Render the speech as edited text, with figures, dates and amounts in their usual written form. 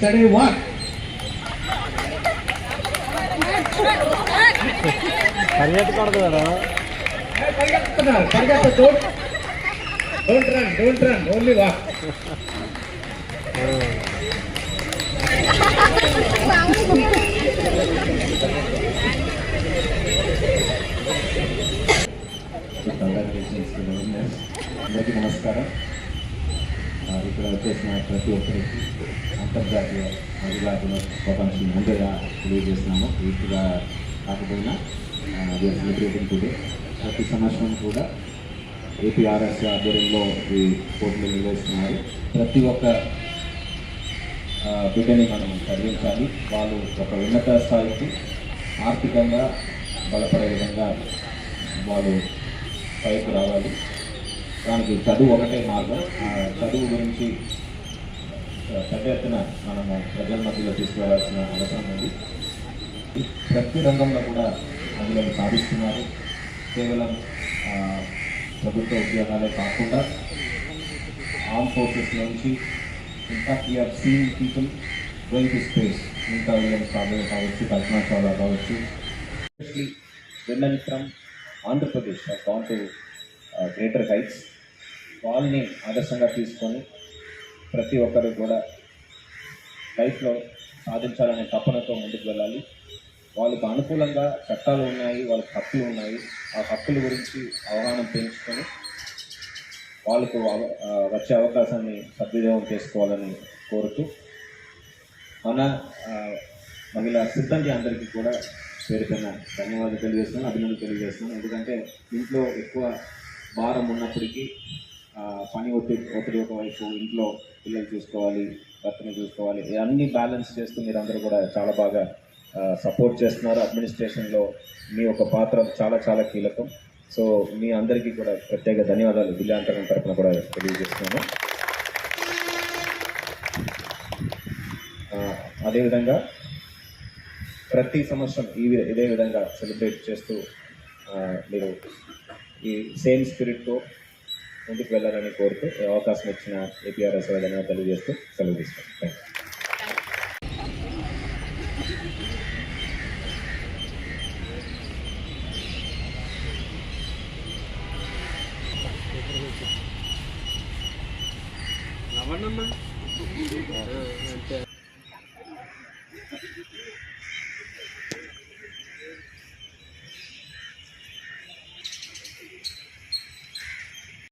Study what? Don't run, only walk. Congratulations to the winners. అందరికీ నమస్కారం. ఇక్కడ వచ్చేసిన ప్రతి ఒక్కరికి అంతర్జాతీయ మహిళా దినోత్సవాన్ని ముందుగా తెలియజేస్తున్నాము. వీటిగా కాకపోయినా సెలబ్రేటింగ్ టుడే ప్రతి సంవత్సరం కూడా ఏపీఆర్ఎస్ ఆధ్వర్యంలో ఈ పోటీలు నిర్వహిస్తున్నారు. ప్రతి ఒక్క బిడ్డని మనం చదివించాలి. వాళ్ళు ఒక ఉన్నత స్థాయికి ఆర్థికంగా బలపడే విధంగా వాళ్ళు పైకి రావాలి. దానికి చదువు ఒకటే మార్గం. చదువు గురించి పెద్ద ఎత్తున మనము ప్రజల మధ్యలో తీసుకువెళ్లాల్సిన అవసరం ఉంది. ప్రతి రంగంలో కూడా మహిళలు సాధిస్తున్నారు. కేవలం ప్రభుత్వ ఉద్యోగాలే కాకుండా ఆర్మ్ ఫోర్సెస్ నుంచి in fact we have seen people going to space. ఇంకా విలియం సాగర్ కావచ్చు, కల్పనా చావ్లా కావచ్చు, especially women from Andhra Pradesh have gone to greater heights. వాళ్ళని ఆదర్శంగా తీసుకొని ప్రతి ఒక్కరు కూడా లైఫ్లో సాధించాలనే తపనతో ముందుకు వెళ్ళాలి. వాళ్ళకు అనుకూలంగా చట్టాలు ఉన్నాయి, వాళ్ళకి హక్కులు ఉన్నాయి. ఆ హక్కుల గురించి అవగాహన పెంచుకొని వాళ్ళకు వచ్చే అవకాశాన్ని సద్వినియోగం చేసుకోవాలని కోరుతూ మన మహిళా సిబ్బంది అందరికీ కూడా పేరుపైన ధన్యవాదాలు తెలియజేస్తున్నాను, అభినందనలు తెలియజేస్తున్నాను. ఎందుకంటే ఇంట్లో ఎక్కువ భారం ఉన్నప్పటికీ పని ఒత్తిడి ఒకవైపు, ఇంట్లో పిల్లలు చూసుకోవాలి, భర్తని చూసుకోవాలి, అన్నీ బ్యాలెన్స్ చేస్తూ మీరందరూ కూడా చాలా బాగా సపోర్ట్ చేస్తున్నారు. అడ్మినిస్ట్రేషన్లో మీ ఒక పాత్ర చాలా చాలా కీలకం. సో మీ అందరికీ కూడా ప్రత్యేక ధన్యవాదాలు విలేకరుల తరఫున కూడా తెలియజేస్తున్నాను. అదేవిధంగా ప్రతి సంవత్సరం ఇదే విధంగా సెలబ్రేట్ చేస్తూ మీరు ఈ సేమ్ స్పిరిట్తో ముందుకు వెళ్ళాలని కోరుతూ అవకాశం ఇచ్చిన ఏపీఆర్ఎస్ ధన్యవాదాలు తెలియజేస్తూ సెలవు తీసుకుంటాం. Thank you.